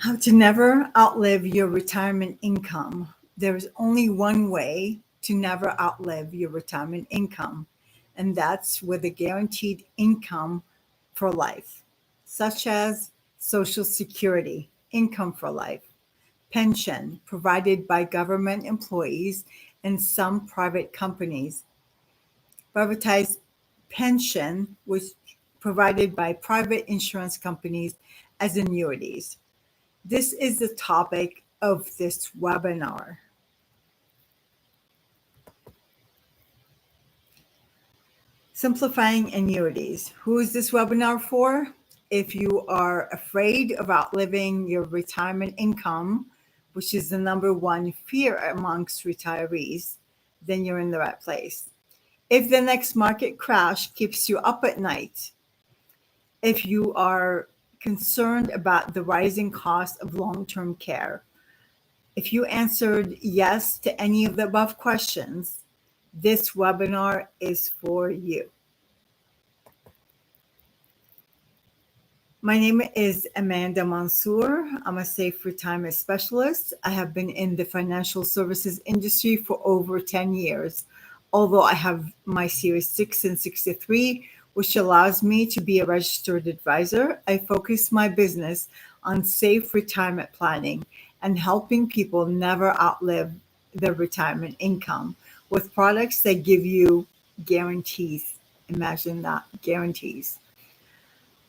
How to never outlive your retirement income. There is only one way to never outlive your retirement income, and that's with a guaranteed income for life, such as Social Security, income for life, pension provided by government employees and some private companies, privatized pension, which provided by private insurance companies as annuities. This is the topic of this webinar. Simplifying annuities. Who is this webinar for? If you are afraid of outliving your retirement income, which is the number one fear amongst retirees, then you're in the right place. If the next market crash keeps you up at night, if you are concerned about the rising cost of long-term care, if you answered yes to any of the above questions, this webinar is for you. My name is Amanda Mansour. I'm a safe retirement specialist. I have been in the financial services industry for over 10 years, although I have my Series 6 and 63, which allows me to be a registered advisor. I focus my business on safe retirement planning and helping people never outlive their retirement income with products that give you guarantees. Imagine that, guarantees.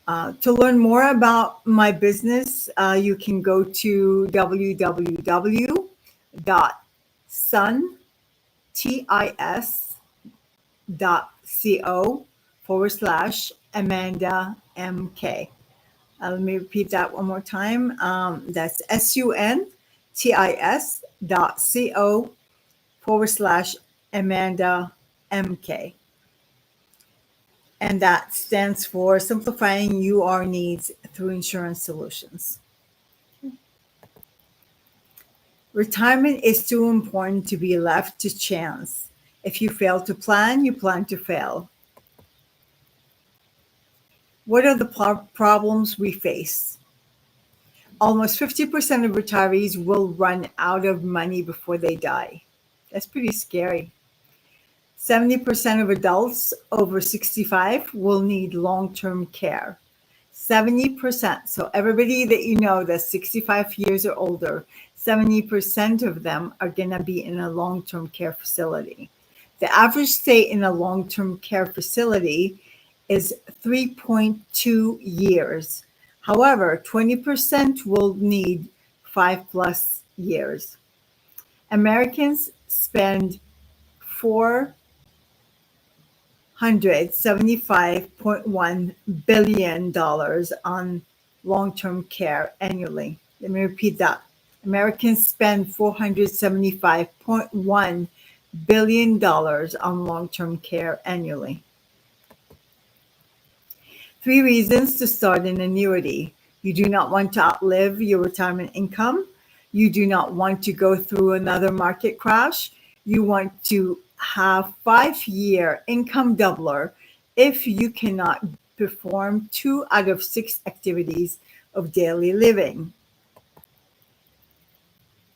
To learn more about my business, you can go to www.suntis.co/Amanda MK. Let me repeat that one more time. That's suntis.co/Amanda MK. And that stands for Simplifying Your Needs Through Insurance Solutions. Retirement is too important to be left to chance. If you fail to plan, you plan to fail. What are the problems we face? Almost 50% of retirees will run out of money before they die. That's pretty scary. 70% of adults over 65 will need long-term care. 70%. So everybody that you know that's 65 years or older, 70% of them are going to be in a long-term care facility. The average stay in a long-term care facility is 3.2 years. However, 20% will need 5+ years. Americans spend $475.1 billion on long-term care annually. Let me repeat that. Americans spend $475.1 billion on long-term care annually. 3 reasons to start an annuity. You do not want to outlive your retirement income. You do not want to go through another market crash. You want to have 5-year income doubler if you cannot perform 2 out of 6 activities of daily living.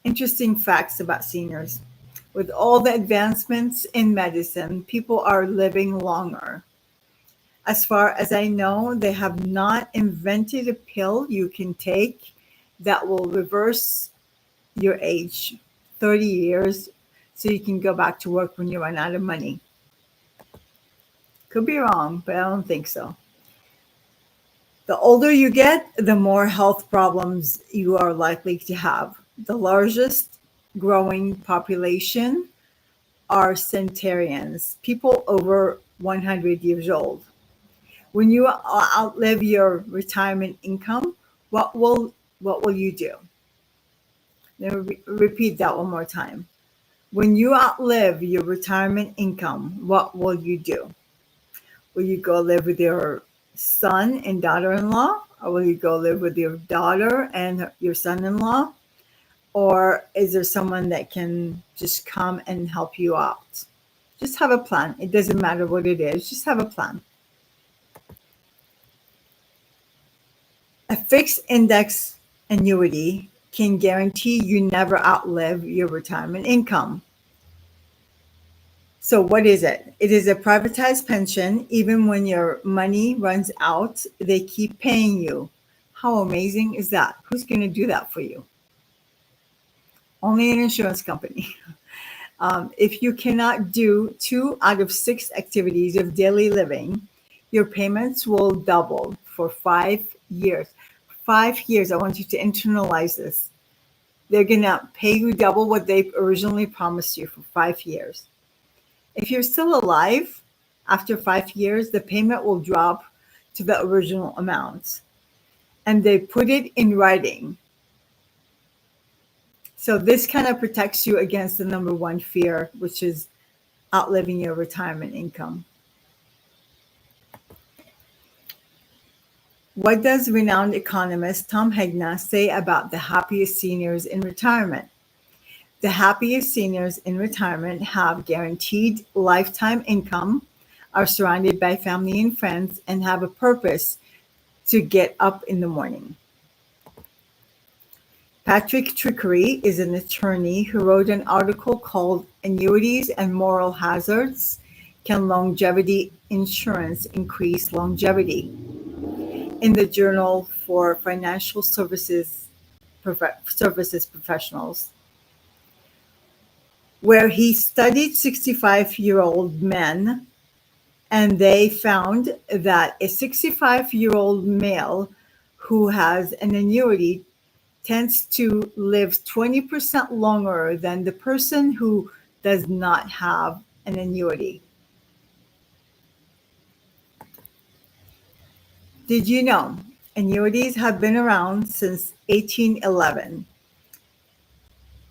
Interesting facts about seniors. With all the advancements in medicine, people are living longer. As far as I know, they have not invented a pill you can take that will reverse your age 30 years so you can go back to work when you run out of money. Could be wrong, but I don't think so. The older you get, the more health problems you are likely to have. The largest growing population are centenarians, people over 100 years old. When you outlive your retirement income, what will you do? Let me repeat that one more time. When you outlive your retirement income, what will you do? Will you go live with your son and daughter-in-law? Or will you go live with your daughter and your son-in-law? Or is there someone that can just come and help you out? Just have a plan. It doesn't matter what it is. Just have a plan. A fixed index annuity can guarantee you never outlive your retirement income. So, what is it? It is a privatized pension. Even when your money runs out, they keep paying you. How amazing is that? Who's going to do that for you? Only an insurance company. If you cannot do 2 out of 6 activities of daily living, your payments will double for 5 years. 5 years. I want you to internalize this. They're going to pay you double what they originally promised you for 5 years. If you're still alive after 5 years, the payment will drop to the original amount. And they put it in writing. So this kind of protects you against the number one fear, which is outliving your retirement income. What does renowned economist Tom Hegna say about the happiest seniors in retirement? The happiest seniors in retirement have guaranteed lifetime income, are surrounded by family and friends, and have a purpose to get up in the morning. Patrick Trickery is an attorney who wrote an article called Annuities and Moral Hazards: Can Longevity Insurance Increase Longevity? In the Journal for Financial Services Professionals, where he studied 65-year-old men, and they found that a 65-year-old male who has an annuity tends to live 20% longer than the person who does not have an annuity. Did you know annuities have been around since 1811?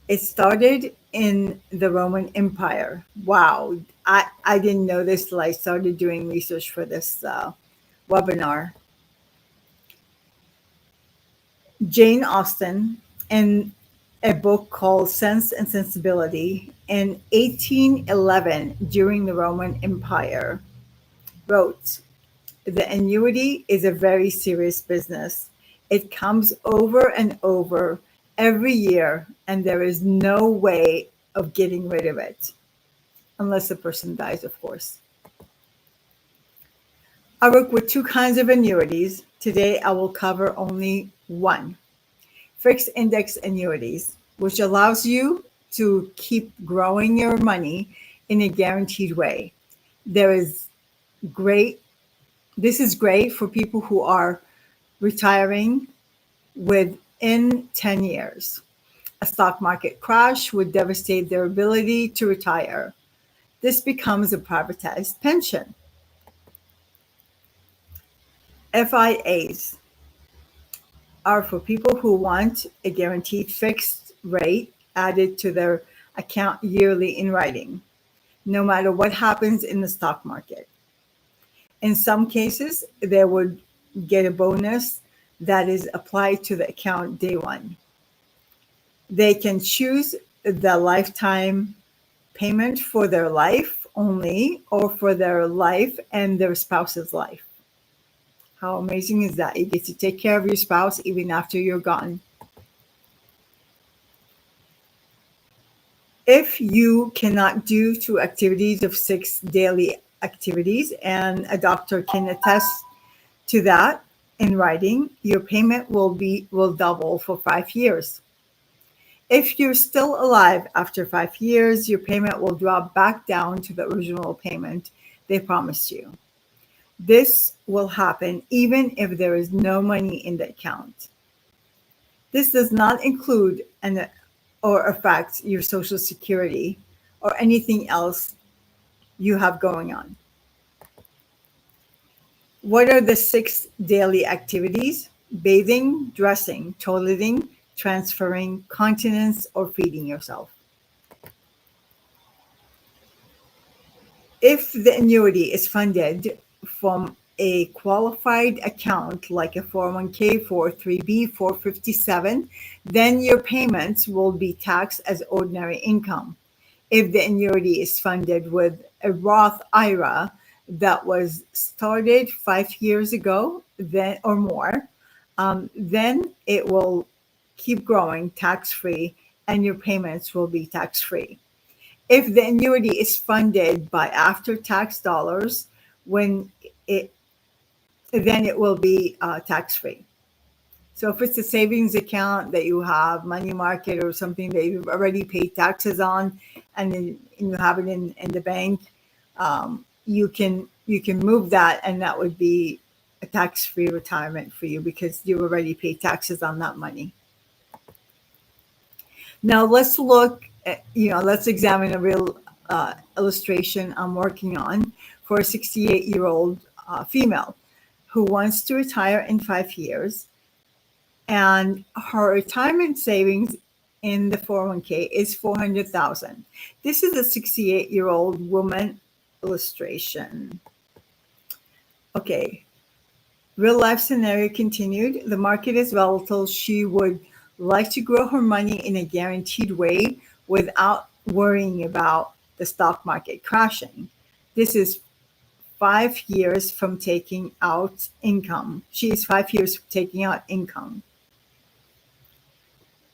It started in the Roman Empire. Wow, I didn't know this till I started doing research for this webinar. Jane Austen, in a book called Sense and Sensibility in 1811 during the Roman Empire, wrote, "The annuity is a very serious business. It comes over and over every year, and there is no way of getting rid of it, unless the person dies, of course." I work with 2 kinds of annuities. Today, I will cover only one: fixed index annuities, which allows you to keep growing your money in a guaranteed way. There is great, this is great for people who are retiring within 10 years. A stock market crash would devastate their ability to retire. This becomes a privatized pension. FIAs are for people who want a guaranteed fixed rate added to their account yearly in writing, no matter what happens in the stock market. In some cases, they would get a bonus that is applied to the account day one. They can choose the lifetime payment for their life only, or for their life and their spouse's life. How amazing is that? You get to take care of your spouse even after you're gone. If you cannot do 2 activities of 6 daily activities, and a doctor can attest to that in writing, your payment will double for 5 years. If you're still alive after 5 years, your payment will drop back down to the original payment they promised you. This will happen even if there is no money in the account. This does not include or affect your Social Security or anything else you have going on. What are the 6 daily activities? Bathing, dressing, toileting, transferring, continence, or feeding yourself. If the annuity is funded from a qualified account like a 401k, 403b, 457, then your payments will be taxed as ordinary income. If the annuity is funded with a Roth IRA that was started 5 years ago, then or more, then it will keep growing tax free, and your payments will be tax free. If the annuity is funded by after tax dollars, when it then it will be tax free. So if it's a savings account that you have, money market, or something that you've already paid taxes on, and then and you have it in the bank, you can move that, and that would be a tax-free retirement for you because you already paid taxes on that money. Now let's look at, let's examine a real illustration I'm working on for a 68-year-old female who wants to retire in 5 years, and her retirement savings in the 401k is 400,000. This is a 68-year-old woman illustration. Okay, real life scenario continued. The market is volatile. She would like to grow her money in a guaranteed way without worrying about the stock market crashing. This is 5 years from taking out income. She is 5 years from taking out income.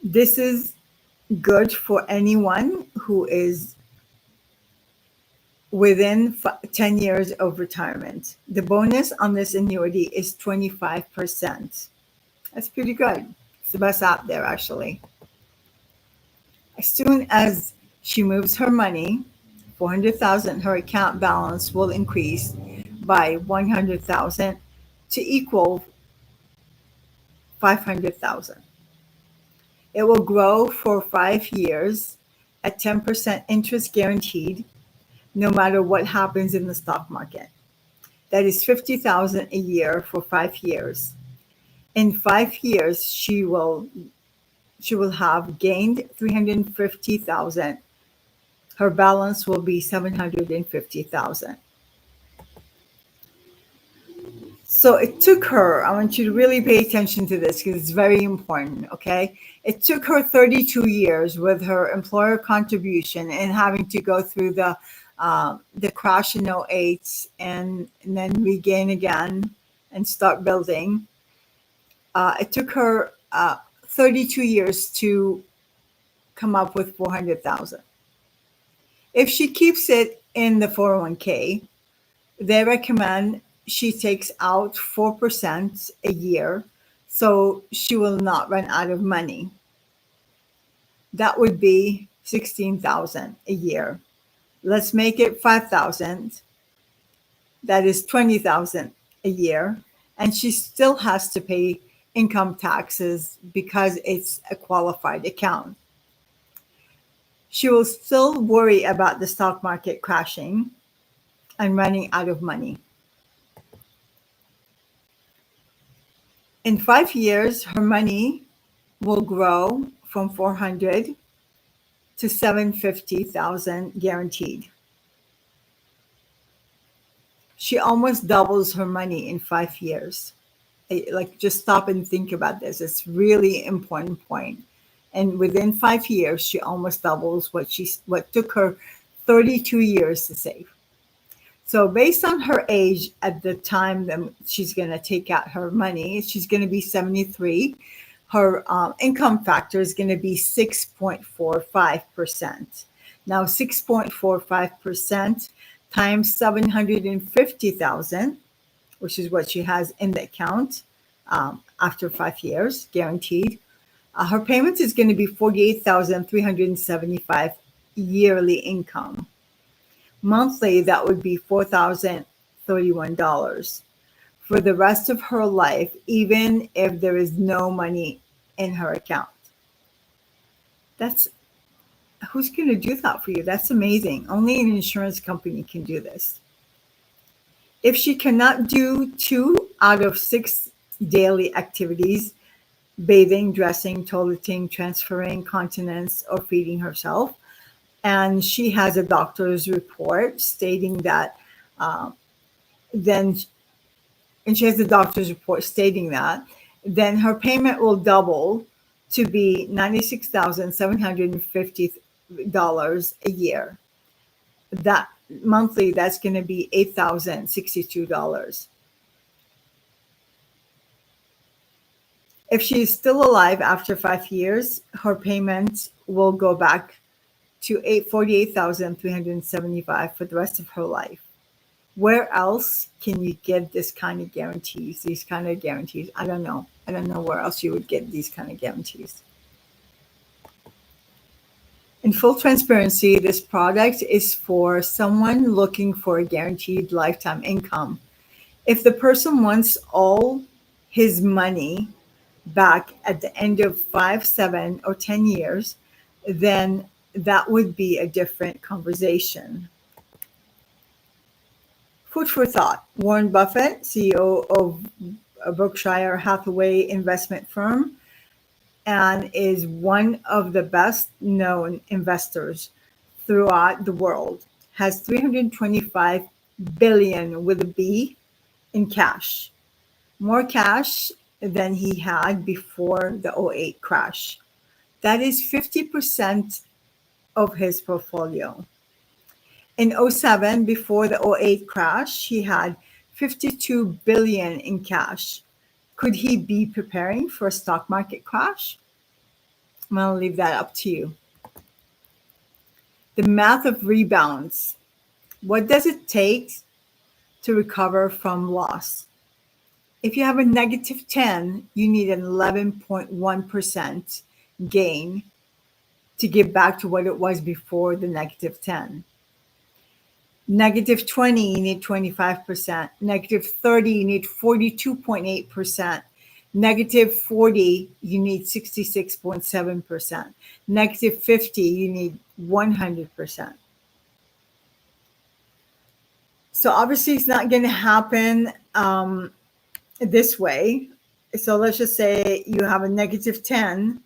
This is good for anyone who is within 10 years of retirement. The bonus on this annuity is 25%. That's pretty good. It's the best out there, actually. As soon as she moves her money, 400,000, her account balance will increase by 100,000 to equal 500,000. It will grow for 5 years at 10% interest guaranteed, no matter what happens in the stock market. That is 50,000 a year for 5 years. In 5 years, she will have gained 350,000. Her balance will be 750,000. So it took her, I want you to really pay attention to this because it's very important, okay? It took her 32 years with her employer contribution and having to go through the crash in '08 and then regain again and start building. It took her 32 years to come up with 400,000. If she keeps it in the 401k, they recommend she takes out 4% a year, so she will not run out of money. That would be 16,000 a year. Let's make it 5,000. That is 20,000 a year, and she still has to pay income taxes because it's a qualified account. She will still worry about the stock market crashing and running out of money. In 5 years, her money will grow from 400 to 750,000 guaranteed. She almost doubles her money in 5 years. Like, just stop and think about this. It's really important point. And within 5 years, she almost doubles what took her 32 years to save. So based on her age at the time that she's going to take out her money, she's going to be 73. Her income factor is going to be 6.45%. Now, 6.45% times 750,000, which is what she has in the account after 5 years, guaranteed. Her payments is going to be 48,375 yearly income. Monthly, that would be $4,031 for the rest of her life, even if there is no money in her account. Who's going to do that for you? That's amazing. Only an insurance company can do this. If she cannot do 2 out of 6 daily activities, bathing, dressing, toileting, transferring, continence, or feeding herself, and she has a doctor's report stating that, then her payment will double to be $96,750 a year. That monthly, that's going to be $8,062. If she is still alive after 5 years, her payment will go back to 48,375 for the rest of her life. Where else can you get this kind of guarantees? These kind of guarantees? I don't know. I don't know where else you would get these kind of guarantees. In full transparency, this product is for someone looking for a guaranteed lifetime income. If the person wants all his money back at the end of 5, 7, or 10 years, then that would be a different conversation. Food for thought. Warren Buffett, CEO of Berkshire Hathaway investment firm, and is one of the best known investors throughout the world, has 325 billion with a B in cash, more cash than he had before the '08 crash. That is 50% of his portfolio. In '07, before the '08 crash, he had 52 billion in cash. Could he be preparing for a stock market crash? I'm going to leave that up to you. The math of rebounds. What does it take to recover from loss? If you have a negative 10, you need an 11.1% gain to get back to what it was before the negative 10. Negative 20, you need 25%. Negative 30, you need 42.8%. Negative 40, you need 66.7%. Negative 50, you need 100%. So obviously it's not going to happen this way. So let's just say you have a negative 10%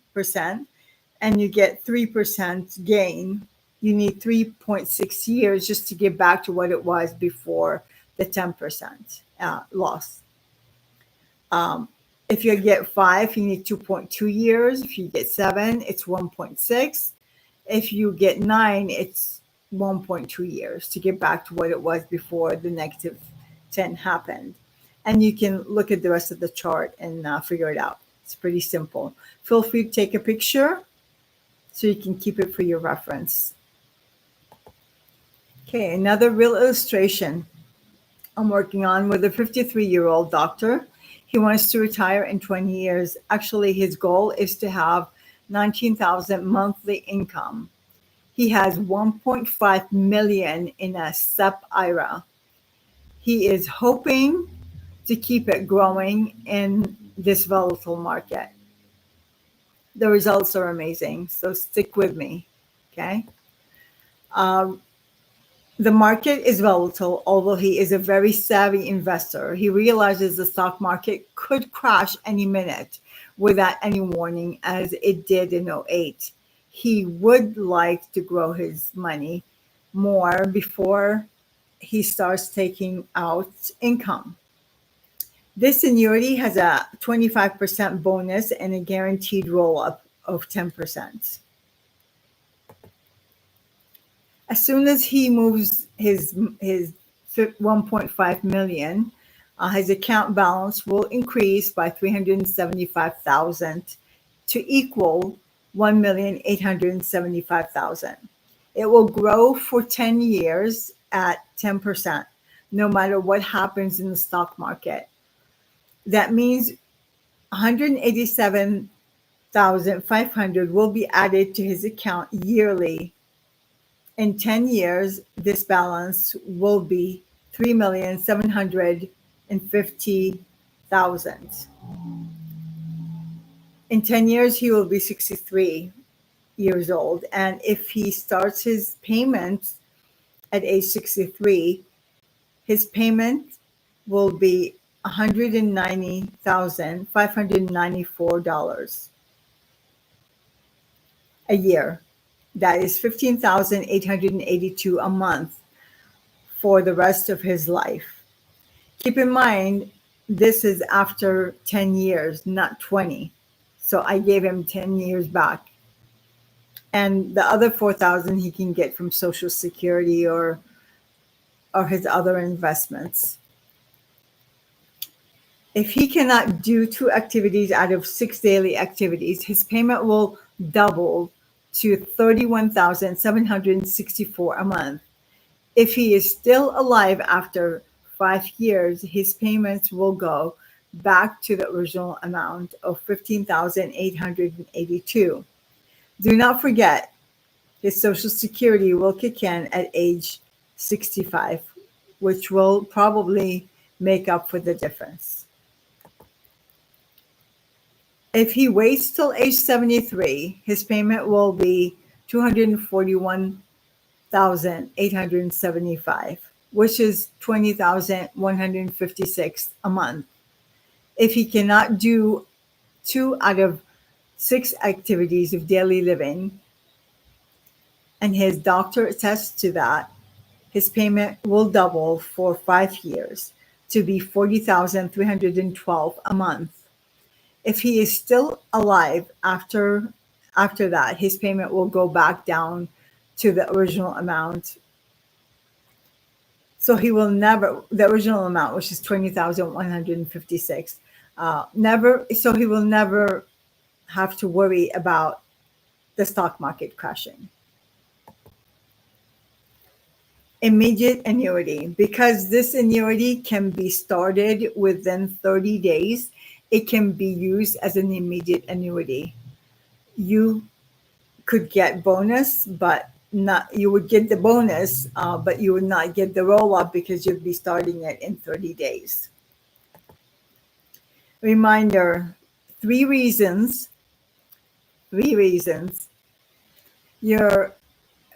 and you get 3% gain. You need 3.6 years just to get back to what it was before the 10% loss. If you get 5, you need 2.2 years. If you get 7, it's 1.6. If you get 9, it's 1.2 years to get back to what it was before the negative 10 happened. And you can look at the rest of the chart and figure it out. It's pretty simple. Feel free to take a picture so you can keep it for your reference. Okay, another real illustration I'm working on with a 53-year-old doctor. He wants to retire in 20 years. Actually, his goal is to have 19,000 monthly income. He has 1.5 million in a SEP IRA. He is hoping to keep it growing in this volatile market. The results are amazing, so stick with me, okay? The market is volatile, although he is a very savvy investor. He realizes the stock market could crash any minute without any warning, as it did in '08. He would like to grow his money more before he starts taking out income. This annuity has a 25% bonus and a guaranteed roll-up of 10%. As soon as he moves his 1.5 million, his account balance will increase by 375,000 to equal 1,875,000. It will grow for 10 years at 10%, no matter what happens in the stock market. That means 187,500 will be added to his account yearly. In 10 years, this balance will be 3,750,000. In 10 years, he will be 63 years old. And if he starts his payments at age 63, his payment will be $190,594 a year. That is $15,882 a month for the rest of his life. Keep in mind, this is after 10 years, not 20. So I gave him 10 years back. And the other 4,000 he can get from Social Security or his other investments. If he cannot do 2 activities out of 6 daily activities, his payment will double to 31,764 a month. If he is still alive after 5 years, his payments will go back to the original amount of 15,882. Do not forget, his Social Security will kick in at age 65, which will probably make up for the difference. If he waits till age 73, his payment will be 241,875, which is 20,156 a month. If he cannot do 2 out of 6 activities of daily living, and his doctor attests to that, his payment will double for 5 years to be 40,312 a month. If he is still alive after that, his payment will go back down to the original amount. So he will never, the original amount, which is 20,156, he will never have to worry about the stock market crashing. Immediate annuity. Because this annuity can be started within 30 days, it can be used as an immediate annuity. You could get bonus, but not, you would get the bonus, but you would not get the roll up because you'd be starting it in 30 days. Reminder, three reasons your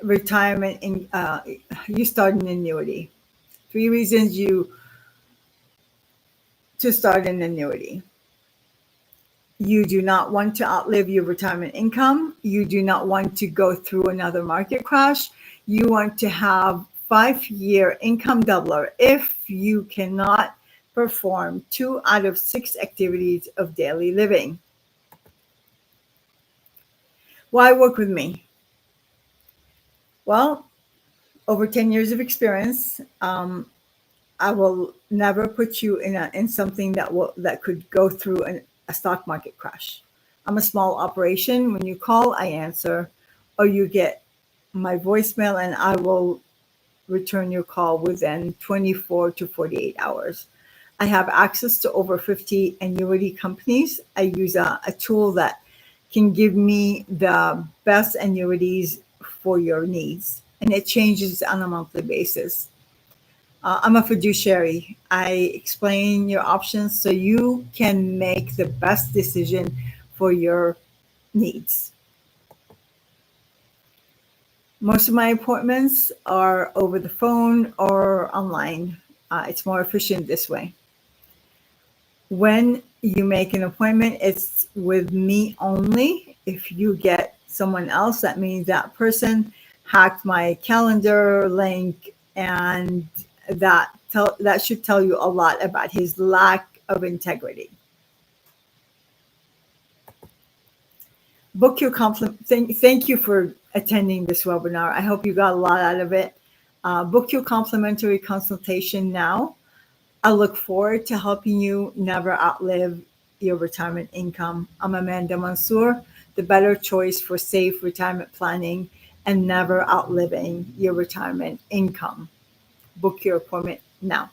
retirement you start an annuity. 3 reasons to start an annuity. You do not want to outlive your retirement income. You do not want to go through another market crash. You want to have 5-year income doubler if you cannot perform 2 out of 6 activities of daily living. Why work with me? Well, over 10 years of experience, I will never put you in something that could go through a stock market crash. I'm a small operation. When you call, I answer, or you get my voicemail, and I will return your call within 24 to 48 hours. I have access to over 50 annuity companies. I use a tool that can give me the best annuities for your needs, and it changes on a monthly basis. I'm a fiduciary. I explain your options so you can make the best decision for your needs. Most of my appointments are over the phone or online. It's more efficient this way. When you make an appointment, it's with me only. If you get someone else, that means that person hacked my calendar link, and that should tell you a lot about his lack of integrity. Book your Thank you for attending this webinar. I hope you got a lot out of it. Book your complimentary consultation now. I look forward to helping you never outlive your retirement income. I'm Amanda Mansour, the better choice for safe retirement planning and never outliving your retirement income. Book your appointment now.